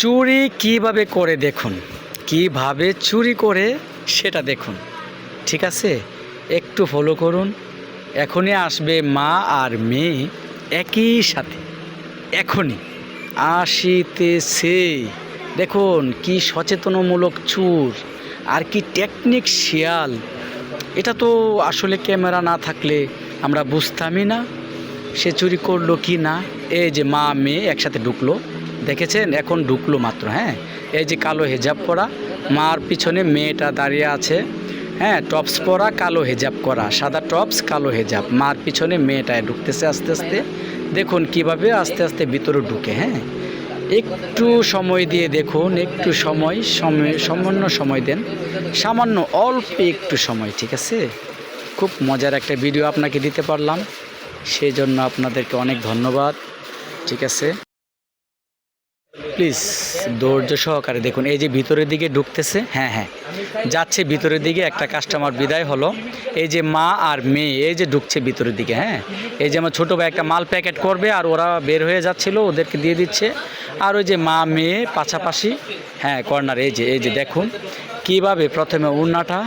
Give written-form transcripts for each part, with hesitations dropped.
চুরি কিভাবে করে দেখুন, কিভাবে চুরি করে সেটা দেখুন। ঠিক আছে, একটু ফলো করুন। এখনই আসবে মা আর মেয়ে একই সাথে, এখনই আসিতেছে। দেখুন কি সচেতনমূলক চুর, আর কি টেকনিক শিয়াল। এটা তো আসলে ক্যামেরা না থাকলে আমরা বুঝতামই না সে চুরি করলো কি না। এই যে মা মেয়ে একসাথে ঢুকলো, দেখেছেন? এখন ঢুকলো মাত্র। হ্যাঁ, এই যে কালো হেজাব পরা, মার পিছনে মেয়েটা দাঁড়িয়ে আছে। হ্যাঁ, টপস পরা, কালো হেজাব করা, সাদা টপস কালো হেজাব, মার পিছনে মেয়েটায় ঢুকতেছে আস্তে আস্তে। দেখুন কিভাবে আস্তে আস্তে ভিতরে ঢুকে। হ্যাঁ, একটু সময় দিয়ে দেখুন, একটু সামান্য সময় দেন, সামান্য অল্প একটু সময়। ঠিক আছে, খুব মজার একটা ভিডিও আপনাকে দিতে পারলাম, সেই জন্য আপনাদেরকে অনেক ধন্যবাদ। ঠিক আছে, প্লিজ ধৈর্য সহকারে দেখুন। এই যে ভিতরের দিকে ঢুকতেছে, হ্যাঁ হ্যাঁ যাচ্ছে ভিতরের দিকে। একটা কাস্টমার বিদায় হলো। এই যে মা আর মেয়ে এই যে ঢুকছে ভিতরের দিকে। হ্যাঁ, এই যে আমার ছোটো ভাই একটা মাল প্যাকেট করবে, আর ওরা বের হয়ে যাচ্ছিল, ওদেরকে দিয়ে দিচ্ছে। আর ওই যে মা মেয়ে পাশাপাশি, হ্যাঁ কর্নার। এই যে দেখুন কিভাবে প্রথমে ওড়নাটা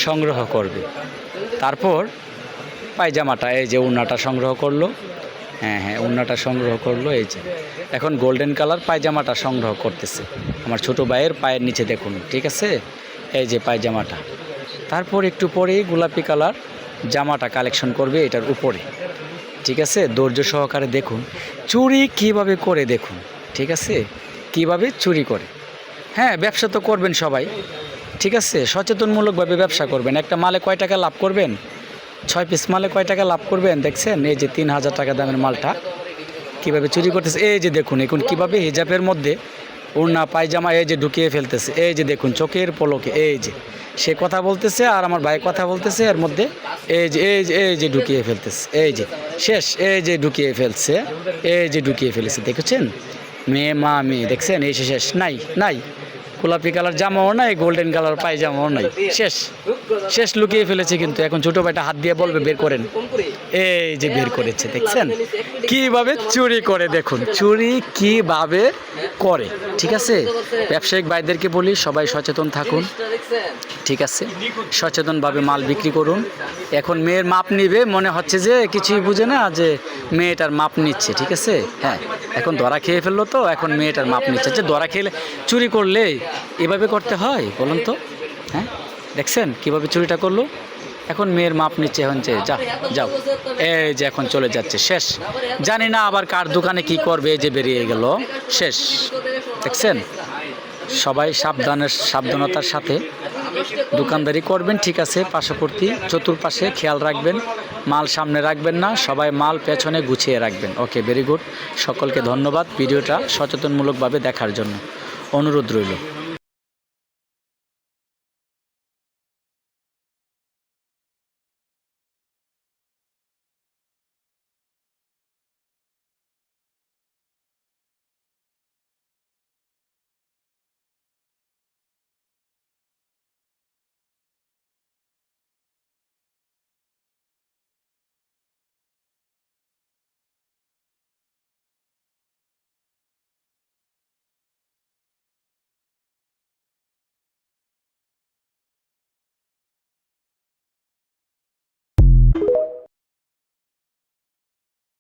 সংগ্রহ করবে, তারপর পায়জামাটা। এই যে ওড়নাটা সংগ্রহ করলো, হ্যাঁ ওড়নাটা সংগ্রহ করলো। এই যে এখন গোল্ডেন কালার পায়জামাটা সংগ্রহ করতেছে আমার ছোটো ভাইয়ের পায়ের নিচে। দেখুন, ঠিক আছে, এই যে পায়জামাটা। তারপর একটু পরেই গোলাপি কালার জামাটা কালেকশন করবে এটার উপরে। ঠিক আছে, ধৈর্য সহকারে দেখুন চুরি কিভাবে করে দেখুন। ঠিক আছে, কিভাবে চুরি করে। হ্যাঁ, ব্যবসা তো করবেন সবাই। ঠিক আছে, সচেতনমূলকভাবে ব্যবসা করবেন। একটা মালে কয় টাকা লাভ করবেন? 6 পিস মালে কয় টাকা লাভ করবেন? দেখছেন এই যে 3000 টাকা দামের মালটা কীভাবে চুরি করতেছে। এই যে দেখুন এখন কীভাবে হিজাবের মধ্যে ওড়না পায়জামা এই যে ঢুকিয়ে ফেলতেছে। এই যে দেখুন চোখের পলকে, এই যে সে কথা বলতেছে আর আমার ভাই কথা বলতেছে, এর মধ্যে এই যে ঢুকিয়ে ফেলতেছে। এই যে শেষ, এই যে ঢুকিয়ে ফেলছে, এই যে ঢুকিয়ে ফেলেছে। দেখেছেন? মেয়ে মা মেয়ে, দেখছেন? এই শেষ, নাই গোলাপি কালার জামাও নাই, গোল্ডেন কালার পায়জামাও নাই। শেষ লুকিয়ে ফেলেছে। কিন্তু এখন ছোটো ভাইটা হাত দিয়ে বলবে বের করেন। এই যে বের করেছে, দেখছেন কিভাবে চুরি করে। দেখুন চুরি কিভাবে করে। ঠিক আছে, ব্যবসায়িক ভাইদেরকে বলি সবাই সচেতন থাকুন। ঠিক আছে, সচেতনভাবে মাল বিক্রি করুন। এখন মেয়ের মাপ নিবে, মনে হচ্ছে যে কিছুই বুঝে না, যে মেয়েটার মাপ নিচ্ছে। ঠিক আছে, হ্যাঁ এখন ধরা খেয়ে ফেললো, তো এখন মেয়েটার মাপ নিচ্ছে। যে ধরা খেলে চুরি করলে এভাবে করতে হয় বলুন তো? হ্যাঁ, দেখছেন কিভাবে চুরিটা করলো। এখন মেয়ের মাপ নিচ্ছে। এখন যে যাও, এই যে এখন চলে যাচ্ছে। শেষ, জানি না আবার কার দোকানে কি করবে। এই যে বেরিয়ে গেল, শেষ। দেখছেন? সবাই সাবধানতার সাথে দোকানদারি করবেন। ঠিক আছে, পার্শ্ববর্তী চতুর্পাশে খেয়াল রাখবেন, মাল সামনে রাখবেন না, সবাই মাল পেছনে গুছিয়ে রাখবেন। ওকে, ভেরি গুড। সকলকে ধন্যবাদ ভিডিওটা সচেতনমূলকভাবে দেখার জন্য, অনুরোধ রইল।